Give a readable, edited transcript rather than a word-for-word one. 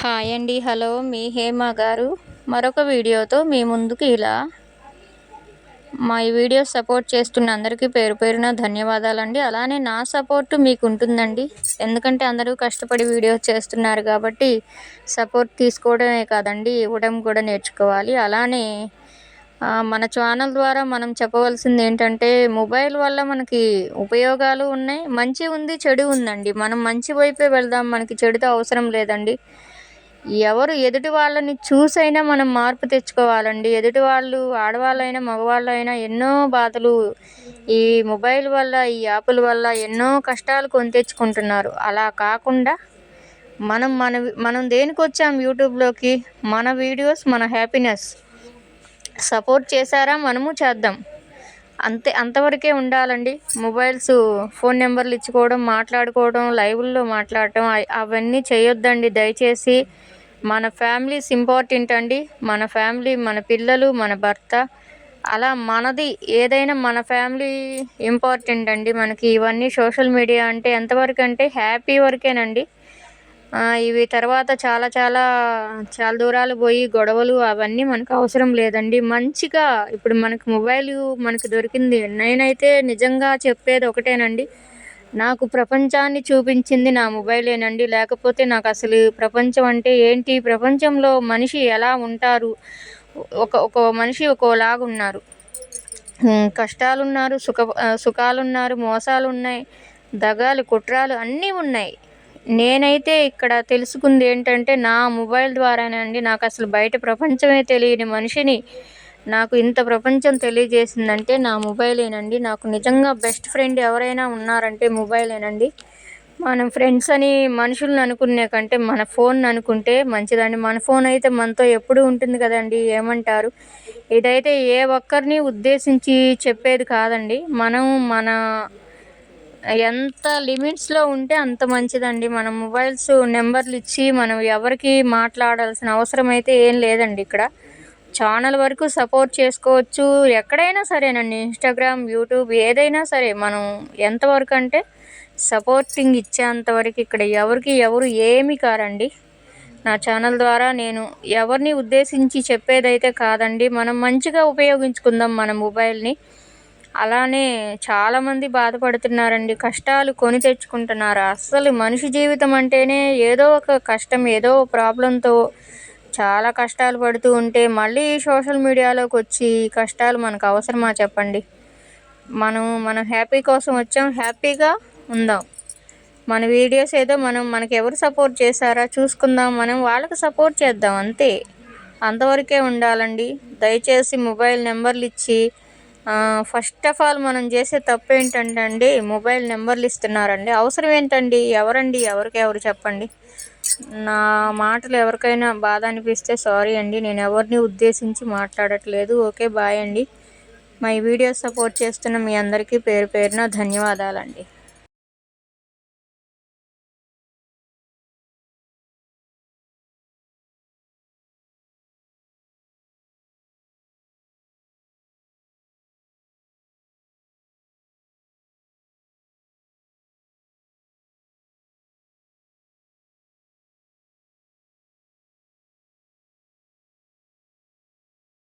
Hi అండి. Hello! మీ హేమ గారు. మరొక వీడియోతో మీ ముందుకు మా ఈ వీడియోస్ సపోర్ట్ చేస్తున్న అందరికీ పేరు పేరున ధన్యవాదాలండి. అలానే నా సపోర్ట్ మీకుంటుందండి. ఎందుకంటే అందరూ కష్టపడి వీడియోస్ చేస్తున్నారు కాబట్టి సపోర్ట్ తీసుకోవడమే కాదండి, ఇవ్వడం కూడా నేర్చుకోవాలి. అలానే మన ఛానల్ ద్వారా మనం చెప్పవలసిందేంటంటే మొబైల్ వల్ల మనకి ఉపయోగాలు ఉన్నాయి. మంచి ఉంది, చెడు ఉందండి. మనం మంచి వైపే వెళ్దాం. మనకి చెడుతో అవసరం లేదండి. ఎదుటి వాళ్ళని చూసైనా మనం మార్పు తెచ్చుకోవాలండి. ఎదుటి వాళ్ళు ఆడవాళ్ళైనా, మగవాళ్ళైనా ఎన్నో బాధలు ఈ మొబైల్ వల్ల, ఈ యాపుల వల్ల ఎన్నో కష్టాలు కొని తెచ్చుకుంటున్నారు. అలా కాకుండా మనం దేనికొచ్చాం యూట్యూబ్‌లోకి? మన వీడియోస్, మన హ్యాపీనెస్. సపోర్ట్ చేశారా? మనము చేద్దాం. అంతవరకే ఉండాలండి. ఫోన్ నెంబర్లు ఇచ్చుకోవడం, మాట్లాడుకోవడం, లైవ్‌ల్లో మాట్లాడటం అవన్నీ చేయొద్దండి దయచేసి. మన ఫ్యామిలీస్ ఇంపార్టెంట్ అండి. మన ఫ్యామిలీ, మన పిల్లలు, మన భర్త, అలా మనది ఏదైనా మన ఫ్యామిలీ ఇంపార్టెంట్ అండి మనకి. ఇవన్నీ సోషల్ మీడియా అంటే ఎంతవరకు అంటే హ్యాపీ వరకేనండి. ఇవి తర్వాత చాలా చాలా చాలా దూరాలు పోయి గొడవలు అవన్నీ మనకు అవసరం లేదండి. మంచిగా ఇప్పుడు మనకు దొరికింది. నేనైతే నిజంగా చెప్పేది ఒకటేనండి. నాకు ప్రపంచాన్ని చూపించింది నా మొబైలేనండి. లేకపోతే నాకసలు ప్రపంచం అంటే ఏంటి? ప్రపంచంలో మనిషి ఎలా ఉంటారు? ఒక మనిషి ఒక్కోలాగున్నారు. కష్టాలున్నారు, సుఖాలున్నారు, మోసాలున్నాయి, దగాలు, కుట్రలు అన్నీ ఉన్నాయి. నేనైతే ఇక్కడ తెలుసుకుంది ఏంటంటే నా మొబైల్ ద్వారానే అండి. నాకసలు బయట ప్రపంచమే తెలియని మనిషిని నాకు ఇంత ప్రపంచం తెలియజేసిందంటే నా మొబైలేనండి. నాకు నిజంగా బెస్ట్ ఫ్రెండ్ ఎవరైనా ఉన్నారంటే మొబైలేనండి. మనం ఫ్రెండ్స్ అని మనుషుల్ని అనుకునే కంటే మన ఫోన్‌ని అనుకుంటే మంచిదండి. మన ఫోన్ అయితే మనతో ఎప్పుడూ ఉంటుంది కదండీ! ఏమంటారు? ఇదైతే ఏ ఒక్కరిని ఉద్దేశించి చెప్పేది కాదండి. మన ఎంత లిమిట్స్‌లో ఉంటే అంత మంచిదండి. మనం నెంబర్లు ఇచ్చి మనం ఎవరికీ మాట్లాడాల్సిన అవసరం అయితే ఏం లేదండి ఇక్కడ. ఛానల్ వరకు సపోర్ట్ చేసుకోవచ్చు. ఎక్కడైనా సరేనండి. ఇన్‌స్టాగ్రామ్, యూట్యూబ్ ఏదైనా సరే మనం ఎంతవరకు అంటే సపోర్టింగ్ ఇచ్చేంత వరకు ఇక్కడ ఎవరు ఏమీ కారండి. నా ఛానల్ ద్వారా నేను ఎవరిని ఉద్దేశించి చెప్పేదైతే కాదండి. మనం మంచిగా ఉపయోగించుకుందాం మన మొబైల్‌ని. అలానే చాలామంది బాధపడుతున్నారండి. కష్టాలు కొని తెచ్చుకుంటున్నారు. అస్సలు మనిషి జీవితం అంటేనే ఏదో ఒక కష్టం, ఏదో ప్రాబ్లమ్‌తో చాలా కష్టాలు పడుతూ ఉంటే మళ్ళీ సోషల్ మీడియాలోకొచ్చి ఈ కష్టాలు మనకు అవసరమా చెప్పండి? మన హ్యాపీ కోసం వచ్చాం. హ్యాపీగా ఉందాం. మన వీడియోస్ ఏదో మనకెవరు సపోర్ట్ చేశారా చూసుకుందాం. మనం వాళ్ళకి సపోర్ట్ చేద్దాం అంతే. అంతవరకే ఉండాలండి. దయచేసి మొబైల్ నెంబర్లు ఇచ్చి ఫస్ట్ ఆఫ్ ఆల్ మనం చేసే తప్పేంటంటే అండి, మొబైల్ నెంబర్లు ఇస్తున్నారండి. అవసరం ఏంటండి? ఎవరికెవరు చెప్పండి? నా మాటలు ఎవరికైనా బాధ అనిపిస్తే సారీ అండి. నేను ఎవరిని ఉద్దేశించి మాట్లాడట్లేదు. ఓకే, బాయ్ అండి. మా ఈ వీడియో సపోర్ట్ చేస్తున్న మీ అందరికీ పేరు పేరున ధన్యవాదాలండి.